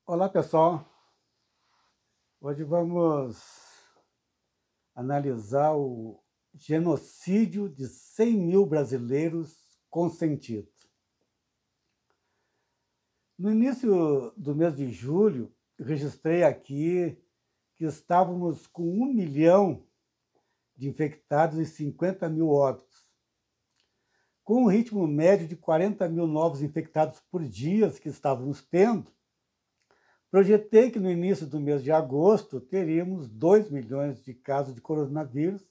Olá, pessoal. Hoje vamos analisar o genocídio de 100 mil brasileiros consentido. No início do mês de julho, registrei aqui que estávamos com 1 milhão de infectados e 50 mil óbitos. Com um ritmo médio de 40 mil novos infectados por dia que estávamos tendo, projetei que no início do mês de agosto teríamos 2 milhões de casos de coronavírus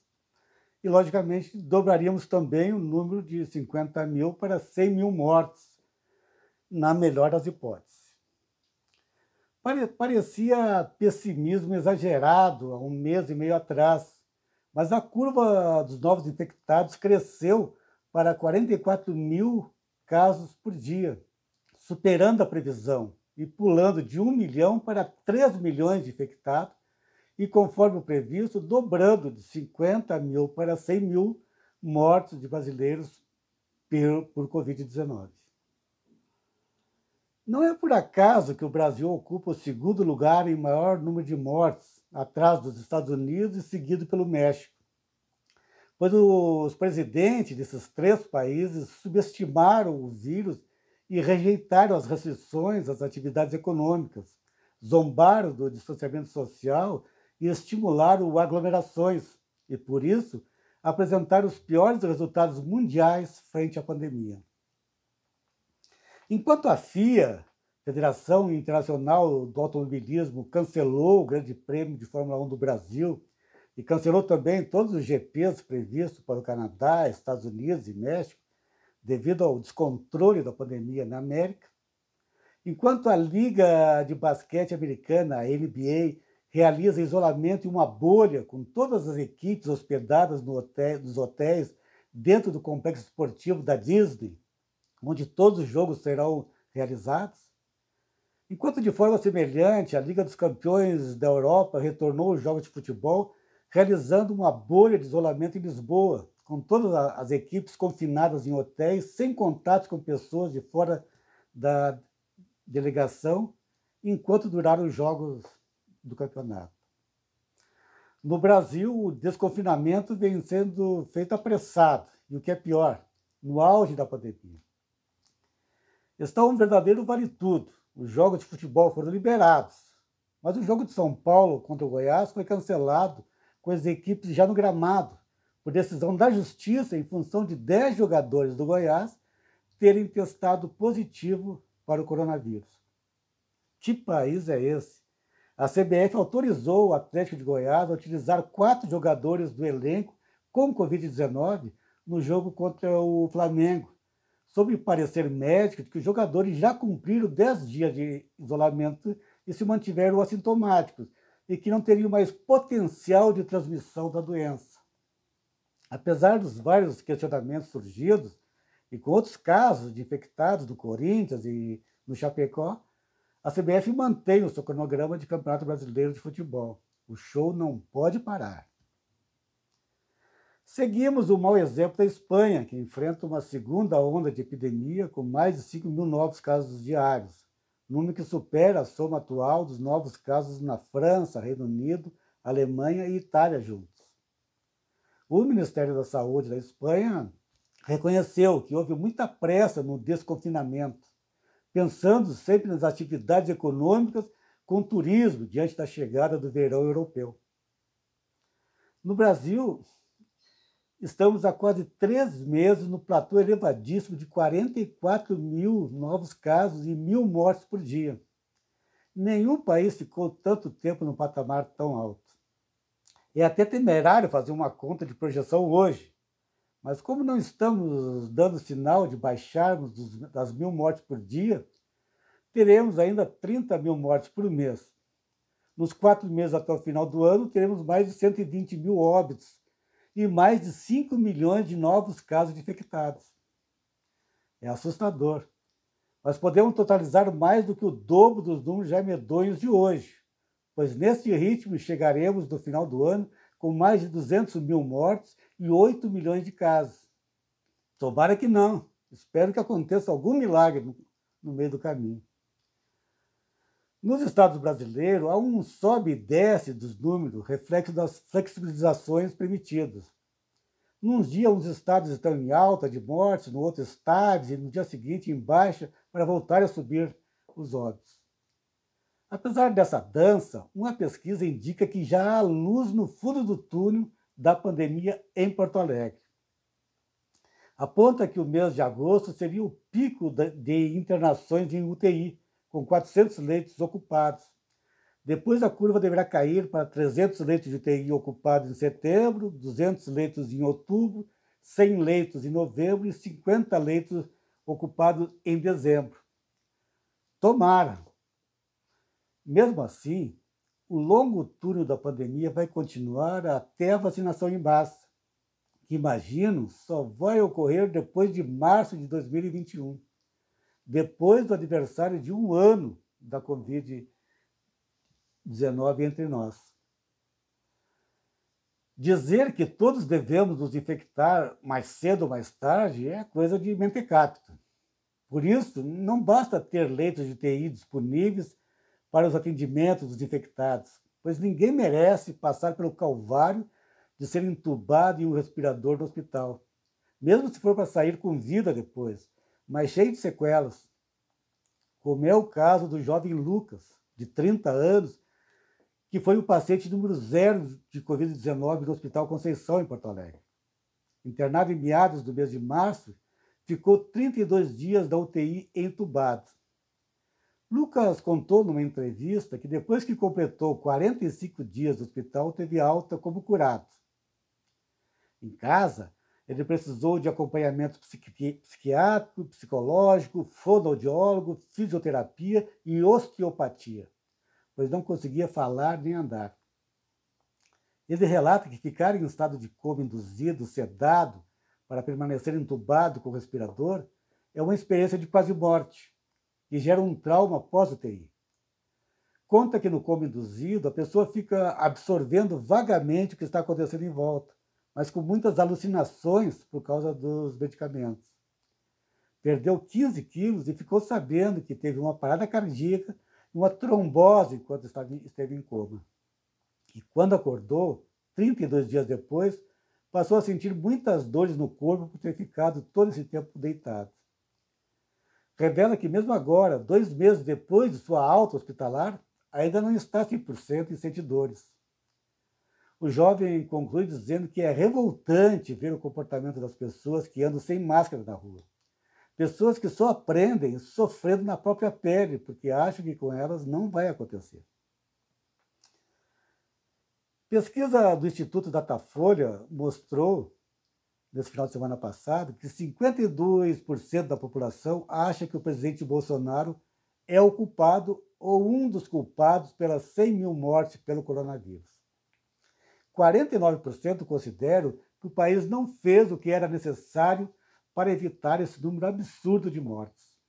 e, logicamente, dobraríamos também o número de 50 mil para 100 mil mortes, na melhor das hipóteses. Parecia pessimismo exagerado há um mês e meio atrás, mas a curva dos novos infectados cresceu para 44 mil casos por dia, superando a previsão e pulando de 1 milhão para 3 milhões de infectados, e, conforme o previsto, dobrando de 50 mil para 100 mil mortes de brasileiros por Covid-19. Não é por acaso que o Brasil ocupa o segundo lugar em maior número de mortes, atrás dos Estados Unidos e seguido pelo México, pois os presidentes desses três países subestimaram o vírus e rejeitaram as restrições às atividades econômicas, zombaram do distanciamento social e estimularam aglomerações, e, por isso, apresentaram os piores resultados mundiais frente à pandemia. Enquanto a FIA, Federação Internacional do Automobilismo, cancelou o Grande Prêmio de Fórmula 1 do Brasil e cancelou também todos os GPs previstos para o Canadá, Estados Unidos e México, devido ao descontrole da pandemia na América, enquanto a Liga de Basquete Americana, a NBA, realiza isolamento em uma bolha com todas as equipes hospedadas nos hotéis dentro do complexo esportivo da Disney, onde todos os jogos serão realizados. Enquanto, de forma semelhante, a Liga dos Campeões da Europa retornou aos jogos de futebol, realizando uma bolha de isolamento em Lisboa, com todas as equipes confinadas em hotéis, sem contato com pessoas de fora da delegação, enquanto duraram os jogos do campeonato. No Brasil, o desconfinamento vem sendo feito apressado, e o que é pior, no auge da pandemia. Está um verdadeiro vale-tudo. Os jogos de futebol foram liberados, mas o jogo de São Paulo contra o Goiás foi cancelado com as equipes já no gramado, por decisão da Justiça, em função de 10 jogadores do Goiás terem testado positivo para o coronavírus. Que país é esse? A CBF autorizou o Atlético de Goiás a utilizar 4 jogadores do elenco com Covid-19 no jogo contra o Flamengo, sob parecer médico de que os jogadores já cumpriram 10 dias de isolamento e se mantiveram assintomáticos, e que não teriam mais potencial de transmissão da doença. Apesar dos vários questionamentos surgidos, e com outros casos de infectados do Corinthians e no Chapecó, a CBF mantém o seu cronograma de Campeonato Brasileiro de Futebol. O show não pode parar. Seguimos o mau exemplo da Espanha, que enfrenta uma segunda onda de epidemia com mais de 5 mil novos casos diários, número que supera a soma atual dos novos casos na França, Reino Unido, Alemanha e Itália juntos. O Ministério da Saúde da Espanha reconheceu que houve muita pressa no desconfinamento, pensando sempre nas atividades econômicas com turismo diante da chegada do verão europeu. No Brasil, estamos há quase 3 meses no platô elevadíssimo de 44 mil novos casos e 1.000 mortes por dia. Nenhum país ficou tanto tempo num patamar tão alto. É até temerário fazer uma conta de projeção hoje, mas como não estamos dando sinal de baixarmos das 1.000 mortes por dia, teremos ainda 30 mil mortes por mês. Nos 4 meses até o final do ano, teremos mais de 120 mil óbitos e mais de 5 milhões de novos casos de infectados. É assustador. Mas podemos totalizar mais do que o dobro dos números já medonhos de hoje, pois neste ritmo chegaremos no final do ano com mais de 200 mil mortes e 8 milhões de casos. Tomara que não. Espero que aconteça algum milagre no meio do caminho. Nos estados brasileiros, há um sobe e desce dos números, reflexo das flexibilizações permitidas. Num dia, uns estados estão em alta de mortes, no outro estáveis, e no dia seguinte em baixa, para voltar a subir os óbitos. Apesar dessa dança, uma pesquisa indica que já há luz no fundo do túnel da pandemia em Porto Alegre. Aponta que o mês de agosto seria o pico de internações em UTI, com 400 leitos ocupados. Depois a curva deverá cair para 300 leitos de UTI ocupados em setembro, 200 leitos em outubro, 100 leitos em novembro e 50 leitos ocupados em dezembro. Tomara! Mesmo assim, o longo túnel da pandemia vai continuar até a vacinação em massa, que imagino só vai ocorrer depois de março de 2021, depois do aniversário de um ano da Covid-19 entre nós. Dizer que todos devemos nos infectar mais cedo ou mais tarde é coisa de mentecapto. Por isso, não basta ter leitos de UTI disponíveis para os atendimentos dos infectados, pois ninguém merece passar pelo calvário de ser entubado em um respirador no hospital, mesmo se for para sair com vida depois, mas cheio de sequelas, como é o caso do jovem Lucas, de 30 anos, que foi o paciente número 0 de Covid-19 no Hospital Conceição, em Porto Alegre. Internado em meados do mês de março, ficou 32 dias da UTI entubado. Lucas contou numa entrevista que depois que completou 45 dias no hospital, teve alta como curado. Em casa, ele precisou de acompanhamento psiquiátrico, psicológico, fonoaudiólogo, fisioterapia e osteopatia, pois não conseguia falar nem andar. Ele relata que ficar em um estado de coma induzido, sedado, para permanecer entubado com o respirador, é uma experiência de quase morte, que gera um trauma pós-UTI. Conta que no coma induzido, a pessoa fica absorvendo vagamente o que está acontecendo em volta, mas com muitas alucinações por causa dos medicamentos. Perdeu 15 quilos e ficou sabendo que teve uma parada cardíaca e uma trombose enquanto esteve em coma. E quando acordou, 32 dias depois, passou a sentir muitas dores no corpo por ter ficado todo esse tempo deitado. Revela que mesmo agora, 2 meses depois de sua alta hospitalar, ainda não está 100% e sente dores. O jovem conclui dizendo que é revoltante ver o comportamento das pessoas que andam sem máscara na rua. Pessoas que só aprendem sofrendo na própria pele, porque acham que com elas não vai acontecer. Pesquisa do Instituto Datafolha mostrou, nesse final de semana passado, que 52% da população acha que o presidente Bolsonaro é o culpado ou um dos culpados pelas 100 mil mortes pelo coronavírus. 49% consideram que o país não fez o que era necessário para evitar esse número absurdo de mortes.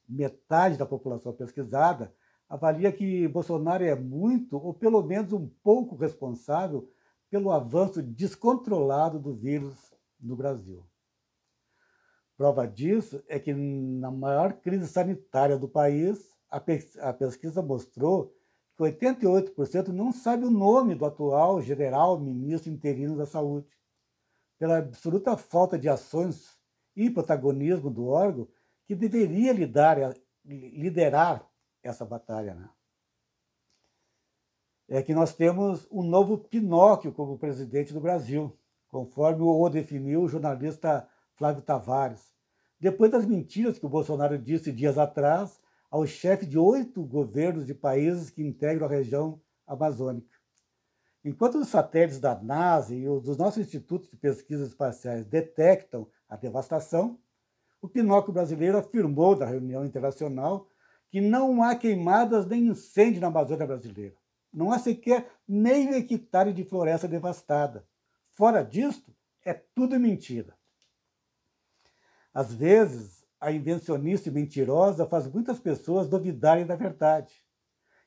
Metade da população pesquisada avalia que Bolsonaro é muito, ou pelo menos um pouco, responsável pelo avanço descontrolado do vírus no Brasil. Prova disso é que, na maior crise sanitária do país, a pesquisa mostrou que 88% não sabe o nome do atual general ministro interino da Saúde, pela absoluta falta de ações e protagonismo do órgão que deveria liderar essa batalha. Né? É que nós temos um novo Pinóquio como presidente do Brasil, conforme o definiu o jornalista Flávio Tavares, depois das mentiras que o Bolsonaro disse dias atrás ao chefe de 8 governos de países que integram a região amazônica. Enquanto os satélites da NASA e os dos nossos institutos de pesquisas espaciais detectam a devastação, o Pinóquio brasileiro afirmou na reunião internacional que não há queimadas nem incêndio na Amazônia brasileira. Não há sequer meio hectare de floresta devastada. Fora disto, é tudo mentira. Às vezes, a invencionista e mentirosa faz muitas pessoas duvidarem da verdade,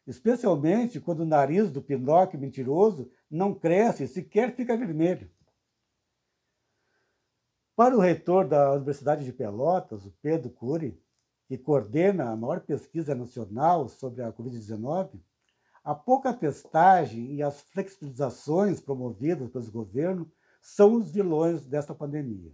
especialmente quando o nariz do Pinóquio mentiroso não cresce e sequer fica vermelho. Para o reitor da Universidade de Pelotas, o Pedro Cury, que coordena a maior pesquisa nacional sobre a Covid-19, a pouca testagem e as flexibilizações promovidas pelos governos são os vilões desta pandemia.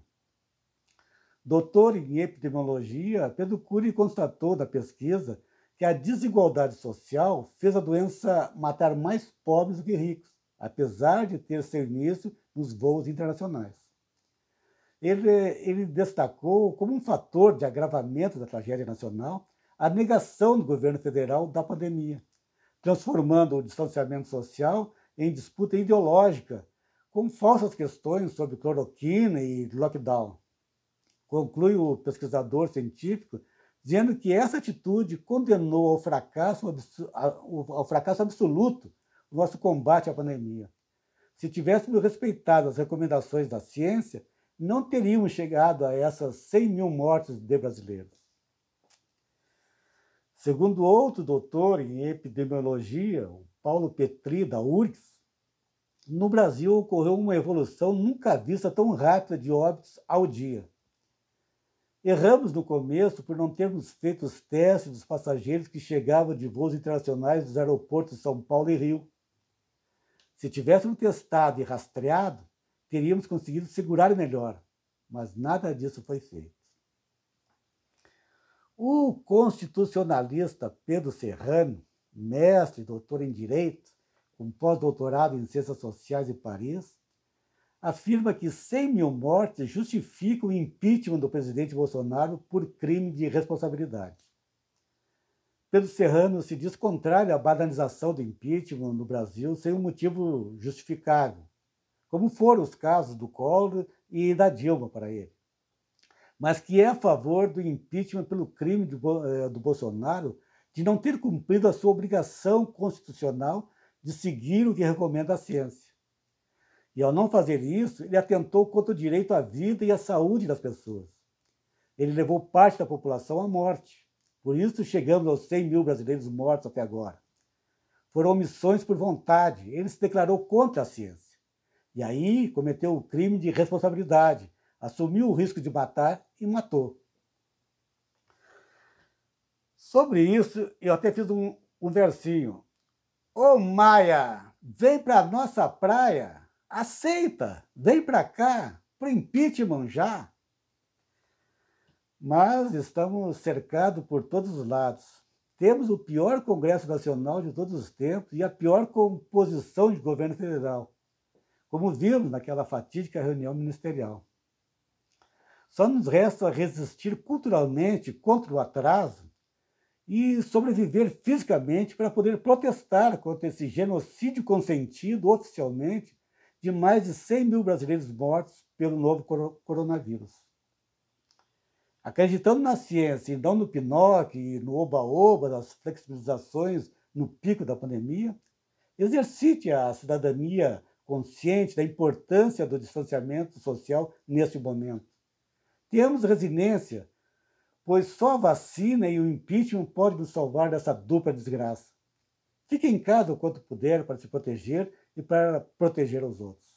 Doutor em epidemiologia, Pedro Cury constatou da pesquisa que a desigualdade social fez a doença matar mais pobres do que ricos, apesar de ter seu início nos voos internacionais. Ele destacou como um fator de agravamento da tragédia nacional a negação do governo federal da pandemia, transformando o distanciamento social em disputa ideológica, com falsas questões sobre cloroquina e lockdown. Conclui o pesquisador científico dizendo que essa atitude condenou ao fracasso absoluto o nosso combate à pandemia. Se tivéssemos respeitado as recomendações da ciência, não teríamos chegado a essas 100 mil mortes de brasileiros. Segundo outro doutor em epidemiologia, o Paulo Petri, da URGS, no Brasil ocorreu uma evolução nunca vista tão rápida de óbitos ao dia. Erramos no começo por não termos feito os testes dos passageiros que chegavam de voos internacionais dos aeroportos de São Paulo e Rio. Se tivéssemos testado e rastreado, teríamos conseguido segurar melhor, mas nada disso foi feito. O constitucionalista Pedro Serrano, mestre e doutor em Direito, com pós-doutorado em Ciências Sociais em Paris, afirma que 100 mil mortes justificam o impeachment do presidente Bolsonaro por crime de responsabilidade. Pedro Serrano se diz contrário à banalização do impeachment no Brasil sem um motivo justificável, como foram os casos do Collor e da Dilma para ele, mas que é a favor do impeachment pelo crime do Bolsonaro de não ter cumprido a sua obrigação constitucional de seguir o que recomenda a ciência. E ao não fazer isso, ele atentou contra o direito à vida e à saúde das pessoas. Ele levou parte da população à morte. Por isso chegamos aos 100 mil brasileiros mortos até agora. Foram omissões por vontade. Ele se declarou contra a ciência. E aí cometeu o crime de responsabilidade, assumiu o risco de matar e matou. Sobre isso, eu até fiz um versinho. Ô Maia, vem pra nossa praia, aceita, vem pra cá, pro impeachment já. Mas estamos cercados por todos os lados. Temos o pior Congresso Nacional de todos os tempos e a pior composição de governo federal, como vimos naquela fatídica reunião ministerial. Só nos resta resistir culturalmente contra o atraso e sobreviver fisicamente para poder protestar contra esse genocídio consentido oficialmente de mais de 100 mil brasileiros mortos pelo novo coronavírus. Acreditando na ciência e não no Pinóquio e no oba-oba das flexibilizações no pico da pandemia, exercite a cidadania consciente da importância do distanciamento social neste momento. Tenhamos resiliência, pois só a vacina e o impeachment podem nos salvar dessa dupla desgraça. Fique em casa o quanto puder para se proteger e para proteger os outros.